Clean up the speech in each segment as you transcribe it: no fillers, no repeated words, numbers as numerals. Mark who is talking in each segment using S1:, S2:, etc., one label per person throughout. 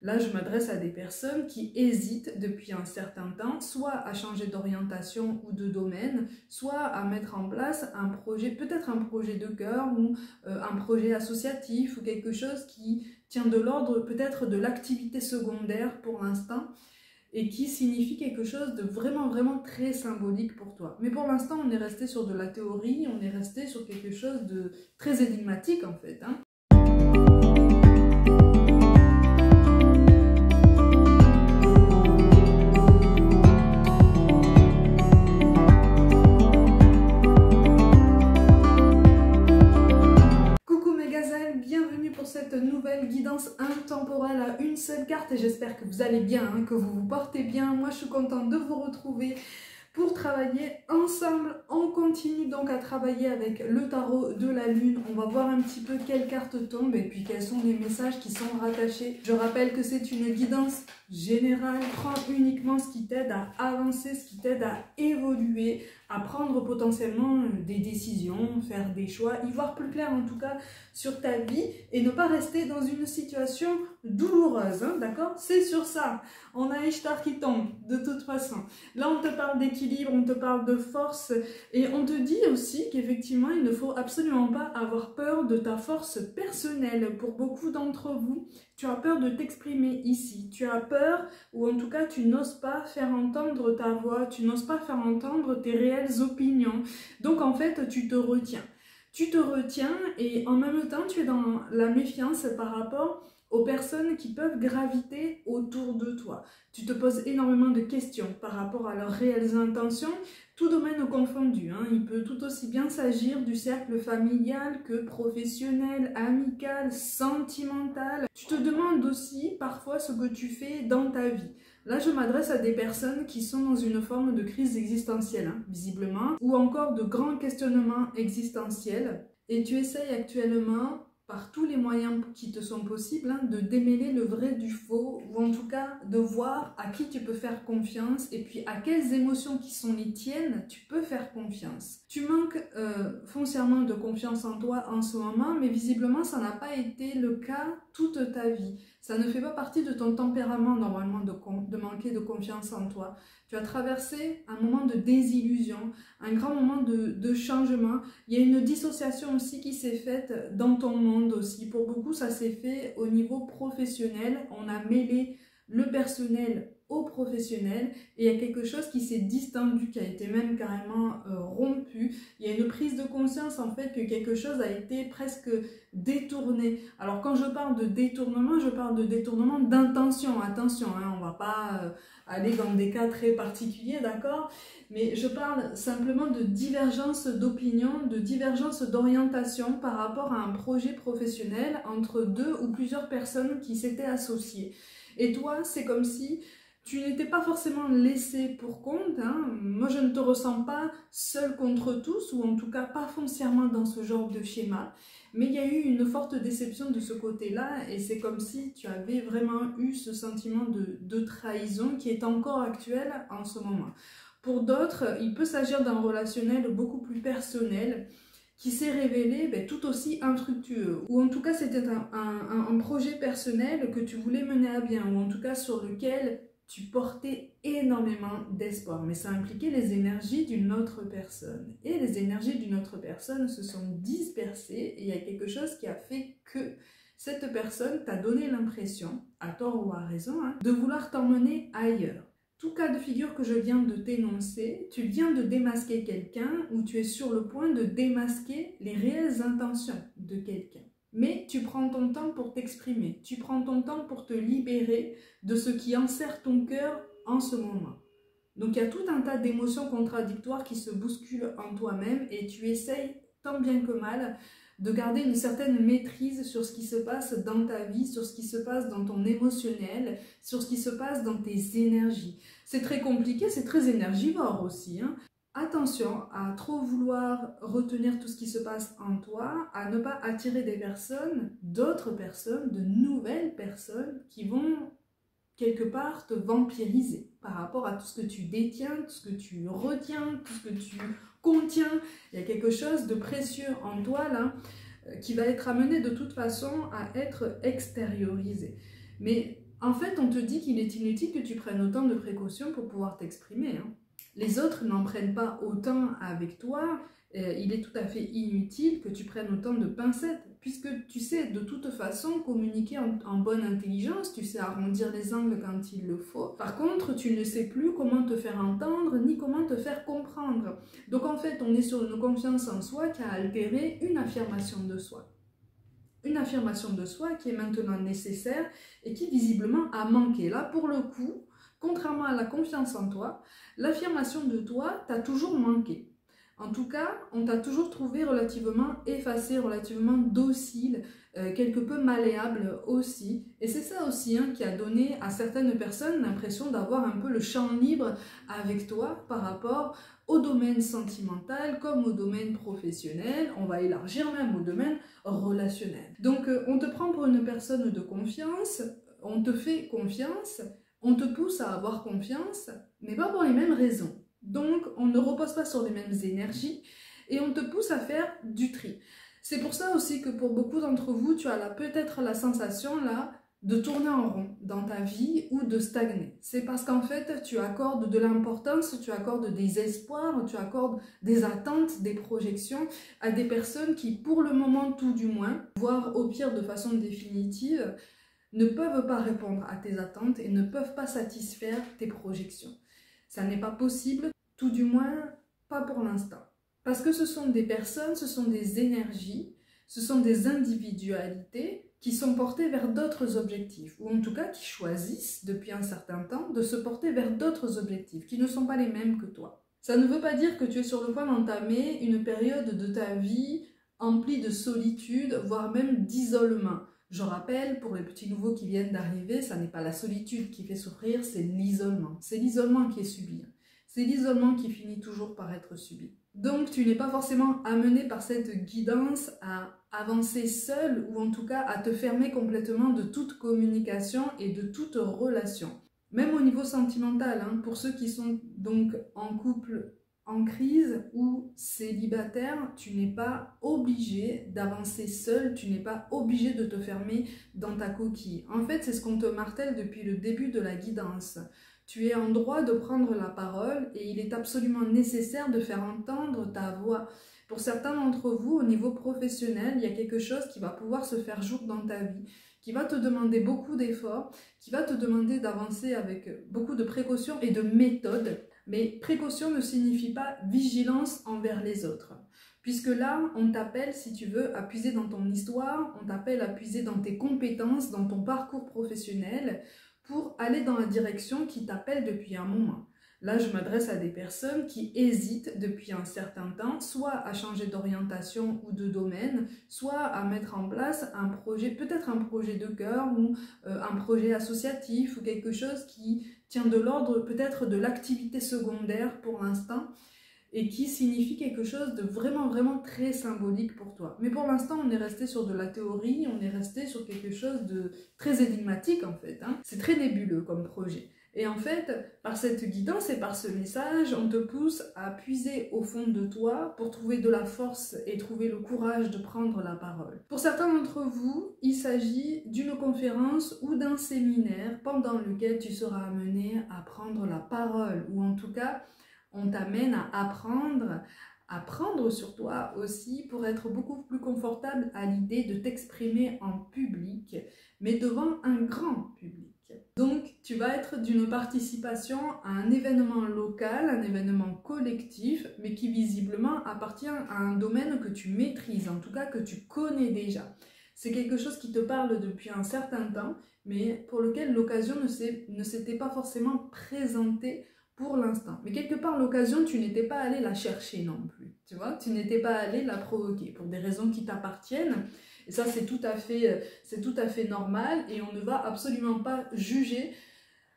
S1: Là, je m'adresse à des personnes qui hésitent depuis un certain temps, soit à changer d'orientation ou de domaine, soit à mettre en place un projet, peut-être un projet de cœur ou un projet associatif ou quelque chose qui tient de l'ordre peut-être de l'activité secondaire pour l'instant et qui signifie quelque chose de vraiment très symbolique pour toi. Mais pour l'instant, on est resté sur de la théorie, on est resté sur quelque chose de très énigmatique en fait, hein. Bienvenue pour cette nouvelle guidance intemporelle à une seule carte et j'espère que vous allez bien, hein, que vous vous portez bien. Moi je suis contente de vous retrouver pour travailler ensemble. On continue donc à travailler avec le tarot de la lune. On va voir un petit peu quelles cartes tombent et puis quels sont les messages qui sont rattachés. Je rappelle que c'est une guidance générale. Prends uniquement ce qui t'aide à avancer, ce qui t'aide à évoluer, à prendre potentiellement des décisions, faire des choix, y voir plus clair en tout cas sur ta vie et ne pas rester dans une situation douloureuse, hein, d'accord? C'est sur ça. On a Ishtar qui tombe, de toute façon. Là, on te parle d'équilibre, on te parle de force et on te dit aussi qu'effectivement, il ne faut absolument pas avoir peur de ta force personnelle. Pour beaucoup d'entre vous, tu as peur de t'exprimer ici. Tu as peur, ou en tout cas, tu n'oses pas faire entendre ta voix, tu n'oses pas faire entendre tes réelles opinions. Donc, en fait, tu te retiens. Tu te retiens et en même temps, tu es dans la méfiance par rapport aux personnes qui peuvent graviter autour de toi. Tu te poses énormément de questions par rapport à leurs réelles intentions, tout domaine confondu, hein. Il peut tout aussi bien s'agir du cercle familial que professionnel, amical, sentimental. Tu te demandes aussi parfois ce que tu fais dans ta vie. Là, je m'adresse à des personnes qui sont dans une forme de crise existentielle, hein, visiblement, ou encore de grands questionnements existentiels. Et tu essayes actuellement, par tous les moyens qui te sont possibles, hein, de démêler le vrai du faux, ou en tout cas de voir à qui tu peux faire confiance, et puis à quelles émotions qui sont les tiennes, tu peux faire confiance. Tu manques foncièrement de confiance en toi en ce moment, mais visiblement ça n'a pas été le cas toute ta vie. Ça ne fait pas partie de ton tempérament normalement de manquer de confiance en toi. Tu as traversé un moment de désillusion, un grand moment de changement. Il y a une dissociation aussi qui s'est faite dans ton monde aussi. Pour beaucoup, ça s'est fait au niveau professionnel. On a mêlé le personnel au professionnel et il y a quelque chose qui s'est distendu, qui a été même carrément rompu. Il y a une prise de conscience en fait que quelque chose a été presque détourné. Alors quand je parle de détournement, je parle de détournement d'intention. Attention, hein, on va pas aller dans des cas très particuliers, d'accord? Mais je parle simplement de divergence d'opinion, de divergence d'orientation par rapport à un projet professionnel entre deux ou plusieurs personnes qui s'étaient associées. Et toi, c'est comme si tu n'étais pas forcément laissé pour compte, hein. Moi, je ne te ressens pas seul contre tous, ou en tout cas pas foncièrement dans ce genre de schéma. Mais il y a eu une forte déception de ce côté-là, et c'est comme si tu avais vraiment eu ce sentiment de trahison qui est encore actuel en ce moment. Pour d'autres, il peut s'agir d'un relationnel beaucoup plus personnel, qui s'est révélé tout aussi infructueux. Ou en tout cas, c'était un projet personnel que tu voulais mener à bien, ou en tout cas sur lequel tu portais énormément d'espoir. Mais ça impliquait les énergies d'une autre personne. Et les énergies d'une autre personne se sont dispersées et il y a quelque chose qui a fait que cette personne t'a donné l'impression, à tort ou à raison, hein, de vouloir t'emmener ailleurs. Tout cas de figure que je viens de t'énoncer, tu viens de démasquer quelqu'un ou tu es sur le point de démasquer les réelles intentions de quelqu'un. Mais tu prends ton temps pour t'exprimer, tu prends ton temps pour te libérer de ce qui enserre ton cœur en ce moment. Donc il y a tout un tas d'émotions contradictoires qui se bousculent en toi-même et tu essayes tant bien que mal de garder une certaine maîtrise sur ce qui se passe dans ta vie, sur ce qui se passe dans ton émotionnel, sur ce qui se passe dans tes énergies. C'est très compliqué, c'est très énergivore aussi, hein. Attention à trop vouloir retenir tout ce qui se passe en toi, à ne pas attirer des personnes, d'autres personnes, de nouvelles personnes qui vont quelque part te vampiriser par rapport à tout ce que tu détiens, tout ce que tu retiens, tout ce que tu contiens. Il y a quelque chose de précieux en toi là qui va être amené de toute façon à être extériorisé. Mais En fait, on te dit qu'il est inutile que tu prennes autant de précautions pour pouvoir t'exprimer, hein. Les autres n'en prennent pas autant avec toi. Il est tout à fait inutile que tu prennes autant de pincettes, puisque tu sais de toute façon communiquer en bonne intelligence, tu sais arrondir les angles quand il le faut. Par contre, tu ne sais plus comment te faire entendre, ni comment te faire comprendre. Donc en fait, on est sur une confiance en soi qui a altéré une affirmation de soi. Une affirmation de soi qui est maintenant nécessaire et qui visiblement a manqué. Là, pour le coup, contrairement à la confiance en toi, l'affirmation de toi t'a toujours manqué. En tout cas, on t'a toujours trouvé relativement effacé, relativement docile, quelque peu malléable aussi. Et c'est ça aussi hein, qui a donné à certaines personnes l'impression d'avoir un peu le champ libre avec toi par rapport au domaine sentimental comme au domaine professionnel. On va élargir même au domaine relationnel. Donc, on te prend pour une personne de confiance, on te fait confiance, on te pousse à avoir confiance, mais pas pour les mêmes raisons. Donc, on ne repose pas sur les mêmes énergies et on te pousse à faire du tri. C'est pour ça aussi que pour beaucoup d'entre vous, tu as peut-être la sensation là de tourner en rond dans ta vie ou de stagner. C'est parce qu'en fait, tu accordes de l'importance, tu accordes des espoirs, tu accordes des attentes, des projections à des personnes qui, pour le moment tout du moins, voire au pire de façon définitive, ne peuvent pas répondre à tes attentes et ne peuvent pas satisfaire tes projections. Ça n'est pas possible, tout du moins pas pour l'instant. Parce que ce sont des personnes, ce sont des énergies, ce sont des individualités qui sont portées vers d'autres objectifs, ou en tout cas qui choisissent depuis un certain temps de se porter vers d'autres objectifs, qui ne sont pas les mêmes que toi. Ça ne veut pas dire que tu es sur le point d'entamer une période de ta vie emplie de solitude, voire même d'isolement. Je rappelle, pour les petits nouveaux qui viennent d'arriver, ça n'est pas la solitude qui fait souffrir, c'est l'isolement. C'est l'isolement qui est subi. C'est l'isolement qui finit toujours par être subi. Donc, tu n'es pas forcément amené par cette guidance à avancer seul ou en tout cas à te fermer complètement de toute communication et de toute relation. Même au niveau sentimental, hein, pour ceux qui sont donc en couple en crise ou célibataire, tu n'es pas obligé d'avancer seul, tu n'es pas obligé de te fermer dans ta coquille. En fait, c'est ce qu'on te martèle depuis le début de la guidance. Tu es en droit de prendre la parole et il est absolument nécessaire de faire entendre ta voix. Pour certains d'entre vous, au niveau professionnel, il y a quelque chose qui va pouvoir se faire jour dans ta vie, qui va te demander beaucoup d'efforts, qui va te demander d'avancer avec beaucoup de précautions et de méthodes. Mais précaution ne signifie pas vigilance envers les autres. Puisque là, on t'appelle, si tu veux, à puiser dans ton histoire, on t'appelle à puiser dans tes compétences, dans ton parcours professionnel, pour aller dans la direction qui t'appelle depuis un moment. Là, je m'adresse à des personnes qui hésitent depuis un certain temps, soit à changer d'orientation ou de domaine, soit à mettre en place un projet, peut-être un projet de cœur ou un projet associatif ou quelque chose qui tient de l'ordre peut-être de l'activité secondaire pour l'instant et qui signifie quelque chose de vraiment très symbolique pour toi. Mais pour l'instant, on est resté sur de la théorie, on est resté sur quelque chose de très énigmatique en fait, hein. C'est très nébuleux comme projet. Et en fait, par cette guidance et par ce message, on te pousse à puiser au fond de toi pour trouver de la force et trouver le courage de prendre la parole. Pour certains d'entre vous, il s'agit d'une conférence ou d'un séminaire pendant lequel tu seras amené à prendre la parole, ou en tout cas, on t'amène à apprendre sur toi aussi pour être beaucoup plus confortable à l'idée de t'exprimer en public, mais devant un grand public. Donc, tu vas être d'une participation à un événement local, un événement collectif, mais qui visiblement appartient à un domaine que tu maîtrises, en tout cas que tu connais déjà. C'est quelque chose qui te parle depuis un certain temps, mais pour lequel l'occasion ne s'était pas forcément présentée pour l'instant. Mais quelque part, l'occasion, tu n'étais pas allé la chercher non plus. Tu vois, tu n'étais pas allé la provoquer pour des raisons qui t'appartiennent. Et ça, c'est tout à fait normal et on ne va absolument pas juger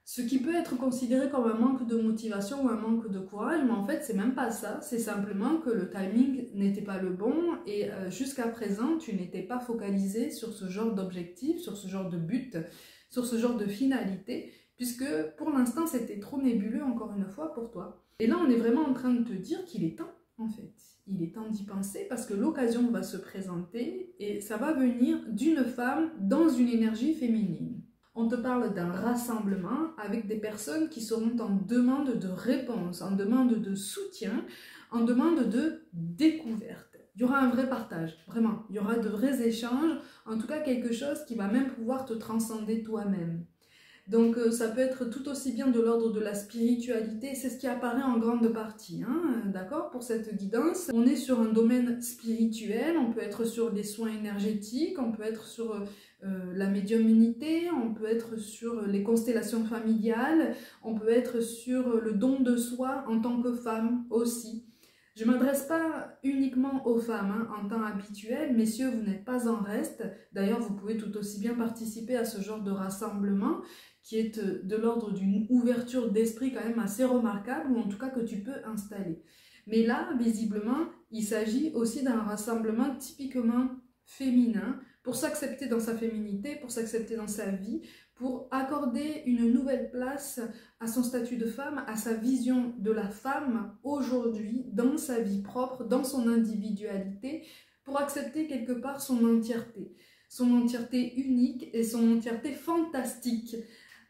S1: ce qui peut être considéré comme un manque de motivation ou un manque de courage, mais en fait, c'est même pas ça. C'est simplement que le timing n'était pas le bon et jusqu'à présent, tu n'étais pas focalisé sur ce genre d'objectif, sur ce genre de but, sur ce genre de finalité, puisque pour l'instant, c'était trop nébuleux, encore une fois, pour toi. Et là, on est vraiment en train de te dire qu'il est temps, en fait. Il est temps d'y penser parce que l'occasion va se présenter et ça va venir d'une femme dans une énergie féminine. On te parle d'un rassemblement avec des personnes qui seront en demande de réponse, en demande de soutien, en demande de découverte. Il y aura un vrai partage, vraiment. Il y aura de vrais échanges, en tout cas quelque chose qui va même pouvoir te transcender toi-même. Donc ça peut être tout aussi bien de l'ordre de la spiritualité, c'est ce qui apparaît en grande partie, hein, d'accord, pour cette guidance. On est sur un domaine spirituel, on peut être sur des soins énergétiques, on peut être sur la médiumnité, on peut être sur les constellations familiales, on peut être sur le don de soi en tant que femme aussi. Je ne m'adresse pas uniquement aux femmes hein, en temps habituel. Messieurs, vous n'êtes pas en reste. D'ailleurs, vous pouvez tout aussi bien participer à ce genre de rassemblement qui est de l'ordre d'une ouverture d'esprit quand même assez remarquable, ou en tout cas que tu peux installer. Mais là, visiblement, il s'agit aussi d'un rassemblement typiquement féminin, pour s'accepter dans sa féminité, pour s'accepter dans sa vie, pour accorder une nouvelle place à son statut de femme, à sa vision de la femme aujourd'hui, dans sa vie propre, dans son individualité, pour accepter quelque part son entièreté unique et son entièreté fantastique.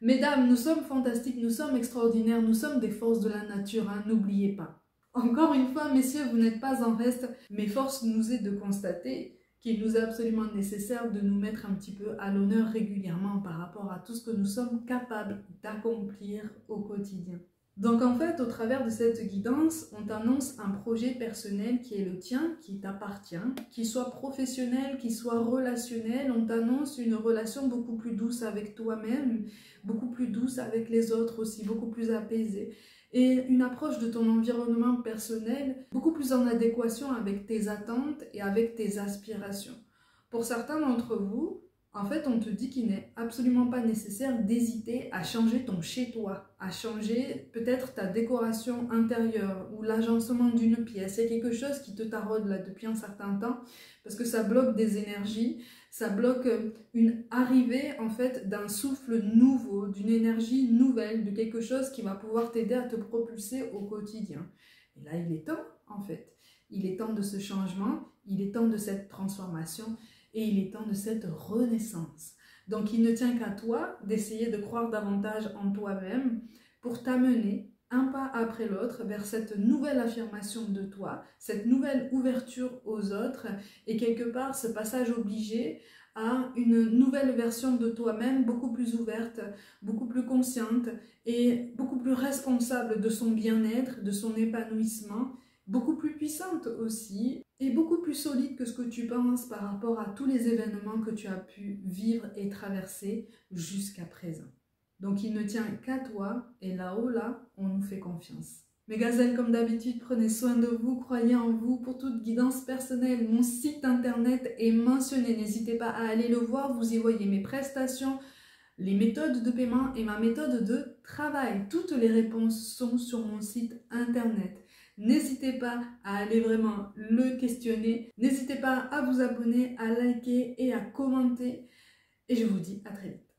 S1: Mesdames, nous sommes fantastiques, nous sommes extraordinaires, nous sommes des forces de la nature, hein, n'oubliez pas. Encore une fois, messieurs, vous n'êtes pas en reste, mais force nous est de constater qu'il nous est absolument nécessaire de nous mettre un petit peu à l'honneur régulièrement par rapport à tout ce que nous sommes capables d'accomplir au quotidien. Donc en fait, au travers de cette guidance, on t'annonce un projet personnel qui est le tien, qui t'appartient, qu'il soit professionnel, qu'il soit relationnel. On t'annonce une relation beaucoup plus douce avec toi-même, beaucoup plus douce avec les autres aussi, beaucoup plus apaisée. Et une approche de ton environnement personnel beaucoup plus en adéquation avec tes attentes et avec tes aspirations. Pour certains d'entre vous, en fait, on te dit qu'il n'est absolument pas nécessaire d'hésiter à changer ton chez-toi, à changer peut-être ta décoration intérieure ou l'agencement d'une pièce. Il y a quelque chose qui te taraude là depuis un certain temps parce que ça bloque des énergies, ça bloque une arrivée en fait d'un souffle nouveau, d'une énergie nouvelle, de quelque chose qui va pouvoir t'aider à te propulser au quotidien. Et là, il est temps en fait. Il est temps de ce changement, il est temps de cette transformation. Et il est temps de cette renaissance. Donc il ne tient qu'à toi d'essayer de croire davantage en toi-même pour t'amener un pas après l'autre vers cette nouvelle affirmation de toi, cette nouvelle ouverture aux autres et quelque part ce passage obligé à une nouvelle version de toi-même beaucoup plus ouverte, beaucoup plus consciente et beaucoup plus responsable de son bien-être, de son épanouissement, beaucoup plus puissante aussi et beaucoup plus solide que ce que tu penses par rapport à tous les événements que tu as pu vivre et traverser jusqu'à présent. Donc il ne tient qu'à toi et là-haut, là, on nous fait confiance. Mes gazelles, comme d'habitude, prenez soin de vous, croyez en vous. Pour toute guidance personnelle, mon site internet est mentionné. N'hésitez pas à aller le voir, vous y voyez mes prestations, les méthodes de paiement et ma méthode de travail. Toutes les réponses sont sur mon site internet. N'hésitez pas à aller vraiment le questionner. N'hésitez pas à vous abonner, à liker et à commenter. Et je vous dis à très vite.